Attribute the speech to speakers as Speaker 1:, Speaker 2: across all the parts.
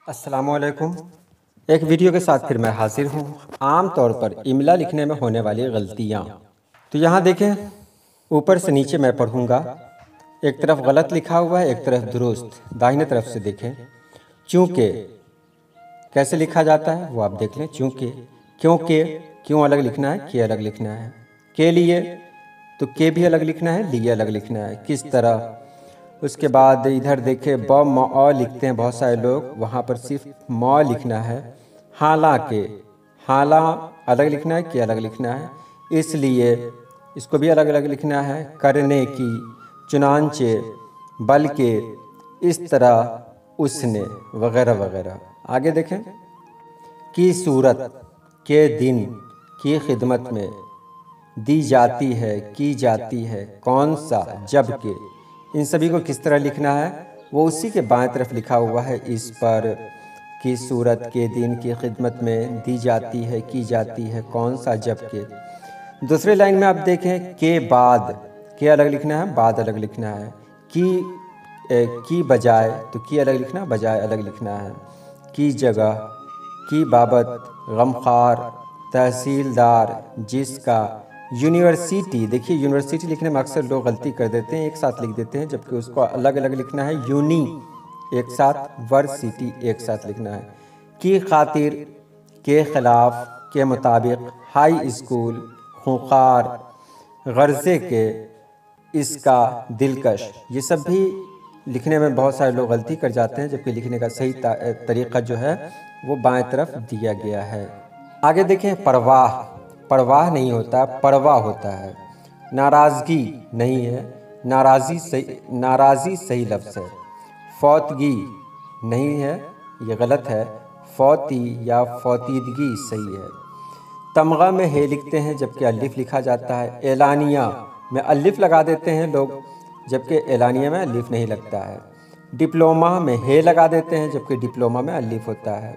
Speaker 1: अस्सलामुअलैकुम। एक वीडियो के साथ फिर मैं हाजिर हूँ। आम तौर पर इमला लिखने में होने वाली गलतियाँ। तो यहाँ देखें, ऊपर से नीचे मैं पढ़ूँगा। एक तरफ गलत लिखा हुआ है, एक तरफ दुरुस्त। दाहिने तरफ से देखें। चूँकि कैसे लिखा जाता है वो आप देख लें। चूँकि, क्योंकि, क्यों अलग लिखना है, के अलग लिखना है। के लिए तो के भी अलग लिखना है, लिए अलग लिखना है। किस तरह। उसके बाद इधर देखें, ब म अ लिखते हैं बहुत सारे लोग, वहाँ पर सिर्फ म लिखना है। हालांकि, हाला अलग लिखना है, के अलग लिखना है, इसलिए इसको भी अलग अलग लिखना है। करने की, चुनांचे, बल्कि, इस तरह, उसने, वगैरह वगैरह। आगे देखें, की सूरत, के दिन, की खिदमत में, दी जाती है, की जाती है, कौन सा, जबकि। इन सभी को किस तरह लिखना है वो उसी के बाएं तरफ लिखा हुआ है। इस पर, की सूरत, के दिन, की खिदमत में, दी जाती है, की जाती है, कौन सा, जबकि। दूसरे लाइन में आप देखें, के बाद, के अलग लिखना है, बाद अलग लिखना है। की बजाय तो की अलग लिखना, बजाय अलग लिखना है। की जगह, की बाबत, गमखार, तहसीलदार, जिसका, यूनिवर्सिटी। देखिए, यूनिवर्सिटी लिखने में अक्सर लोग गलती कर देते हैं, एक साथ लिख देते हैं, जबकि उसको अलग अलग लिखना है। यूनी एक साथ, वर्सिटी एक साथ लिखना है। की खातिर, के खिलाफ, के मुताबिक, हाई स्कूल, खूंखार, गर्जे के, इसका, दिलकश। ये सब भी लिखने में बहुत सारे लोग गलती कर जाते हैं, जबकि लिखने का सही तरीका जो है वो बाएं तरफ दिया गया है। आगे देखें, परवाह, परवाह नहीं होता, परवाह होता है। नाराज़गी नहीं है, नाराज़ी सही लफ्ज़ है। फौतगी नहीं है, ये गलत है। फौती या फौतीदगी सही है। तमगा में हे लिखते हैं, जबकि अलिफ लिखा जाता है। एलानिया में अलिफ लगा देते हैं लोग, जबकि एलानिया में अलिफ नहीं लगता है। डिप्लोमा में हे लगा देते हैं, जबकि डिप्लोमा में अलिफ होता है।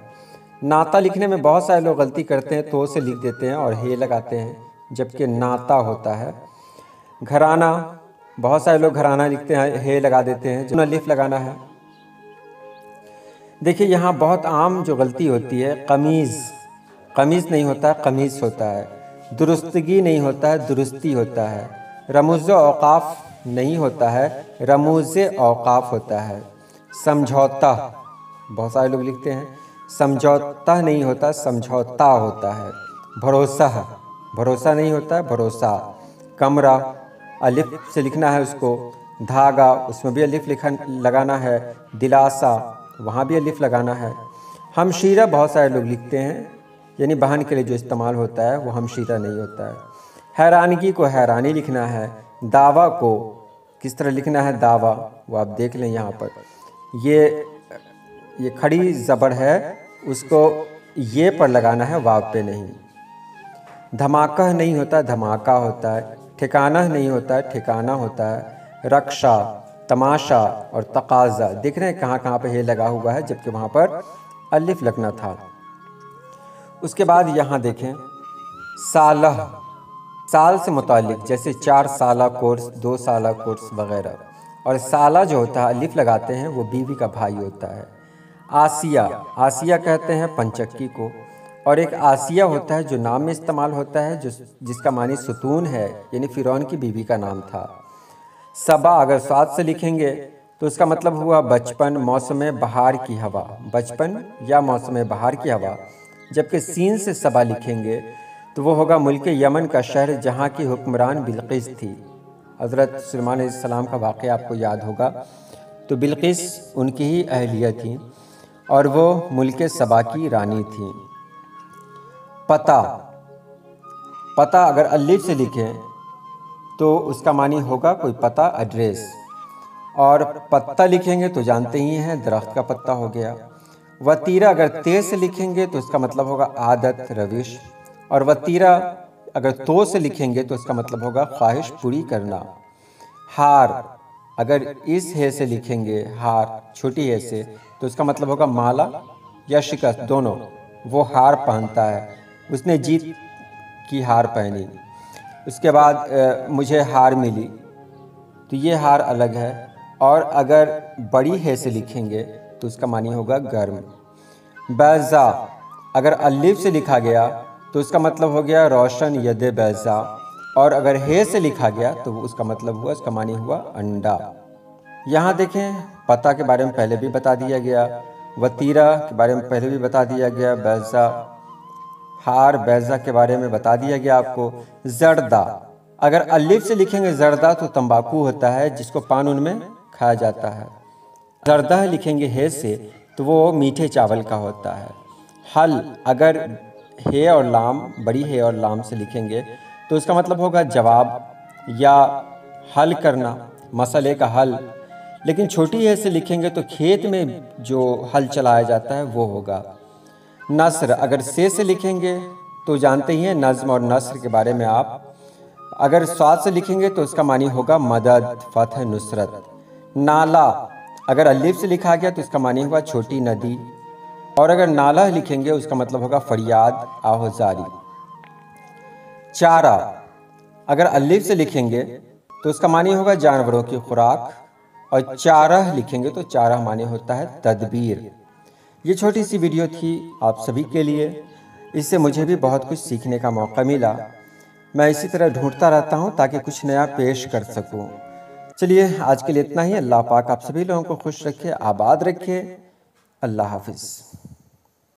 Speaker 1: नाता लिखने में बहुत सारे लोग गलती करते हैं, तो से लिख देते हैं और हे लगाते हैं, जबकि नाता होता है। घराना, बहुत सारे लोग घराना लिखते हैं, हे लगा देते हैं, जो अलिफ लगाना है। देखिए, यहाँ बहुत आम जो गलती होती है, कमीज़, कमीज़ नहीं होता, कमीज़ होता है। दुरुस्तगी नहीं होता है, दुरुस्ती होता है। रमूज़ औक़ाफ़ नहीं होता है, रमूज़ औक़ाफ़ होता है। समझौता, बहुत सारे लोग लिखते हैं, समझौता नहीं होता, समझौता होता है। भरोसा, भरोसा नहीं होता है, भरोसा। कमरा, अलिफ से लिखना है उसको। धागा, उसमें भी अलिफ लगाना है। दिलासा, वहाँ भी अलिफ लगाना है। हमशीरा, बहुत सारे लोग लिखते हैं, यानी बहन के लिए जो इस्तेमाल होता है वो हमशीरा नहीं होता है। हैरानगी को हैरानी लिखना है। दावा को किस तरह लिखना है, दावा, वो आप देख लें। यहाँ पर ये खड़ी ज़बर है, उसको ये पर लगाना है, वाव पे नहीं। धमाका नहीं होता, धमाका होता है। ठिकाना नहीं होता है, ठिकाना होता है। रक्षा, तमाशा और तकाज़ा, देख रहे हैं कहाँ कहाँ पे हे लगा हुआ है, जबकि वहाँ पर अलिफ लगना था। उसके बाद यहाँ देखें, सालह, साल से मुतालिक, जैसे 4 साला कोर्स, 2 साला कोर्स वगैरह। और साला जो होता है, अलिफ लगाते हैं, वो बीवी का भाई होता है। आसिया, आसिया कहते हैं पंचक्की को। और एक आसिया होता है जो नाम में इस्तेमाल होता है, जिसका मानी सुतून है, यानी फ़िरौन की बीवी का नाम था। सबा, अगर साथ से लिखेंगे तो उसका मतलब हुआ बचपन, मौसम बहार की हवा, बचपन या मौसम बहार की हवा। जबकि सीन से सबा लिखेंगे तो वो होगा मुल्क यमन का शहर, जहाँ की हुक्मरान बिल्किस थी। हज़रत सुलेमान अलैहिस्सलाम का वाक़या आपको याद होगा। तो बिल्किस उनकी ही अहलिया थी और वो मुल्क सबा की रानी थी। पता, पता अगर अलिफ से लिखें तो उसका मानी होगा कोई पता, एड्रेस। और पत्ता लिखेंगे तो जानते ही हैं, दरख्त का पत्ता हो गया। वतीरा अगर ते से लिखेंगे तो उसका मतलब होगा आदत, रविश। और वतीरा अगर तो से लिखेंगे तो उसका मतलब होगा ख्वाहिश पूरी करना। हार, अगर इस हे से लिखेंगे, हार छोटी हे से, तो उसका मतलब होगा माला या शिकस्त, दोनों। वो हार पहनता है, उसने जीत की हार पहनी। उसके बाद मुझे हार मिली, तो ये हार अलग है। और अगर बड़ी है से लिखेंगे तो उसका मानी होगा गर्म। बैज़ा अगर अलिफ से लिखा गया तो उसका मतलब हो गया रोशन यद बैज़ा, और अगर हे से लिखा गया तो उसका मतलब हुआ, उसका मानी हुआ अंडा। यहाँ देखें पता के बारे में पहले भी बता दिया गया, वतीरा के बारे में पहले भी बता दिया गया, बैज़ा हार बैज़ा के बारे में बता दिया गया आपको। जर्दा अगर अलिफ से लिखेंगे जर्दा तो तंबाकू होता है जिसको पान उनमें खाया जाता है। जर्दा लिखेंगे हे से तो वो मीठे चावल का होता है। हल अगर हे और लाम, बड़ी हे और लाम से लिखेंगे तो उसका मतलब होगा जवाब या हल करना, मसले का हल। लेकिन छोटी हे से लिखेंगे तो खेत में जो हल चलाया जाता है वो होगा। नस्र अगर से लिखेंगे तो जानते ही हैं नज़्म और नस्र के बारे में आप। अगर स्वाद से लिखेंगे तो उसका मानी होगा मदद, फतह, नुसरत। नाला अगर अलिफ से लिखा गया तो इसका मानी होगा छोटी नदी, और अगर नाला लिखेंगे उसका मतलब होगा फरियाद, आहोजारी। चारा अगर अलिफ से लिखेंगे तो उसका मानी होगा जानवरों की खुराक, और चारह लिखेंगे तो चारह माने होता है तदबीर। ये छोटी सी वीडियो थी आप सभी के लिए, इससे मुझे भी बहुत कुछ सीखने का मौका मिला। मैं इसी तरह ढूंढता रहता हूँ ताकि कुछ नया पेश कर सकूँ। चलिए आज के लिए इतना ही। अल्लाह पाक आप सभी लोगों को खुश रखे, आबाद रखे। अल्लाह हाफिज़।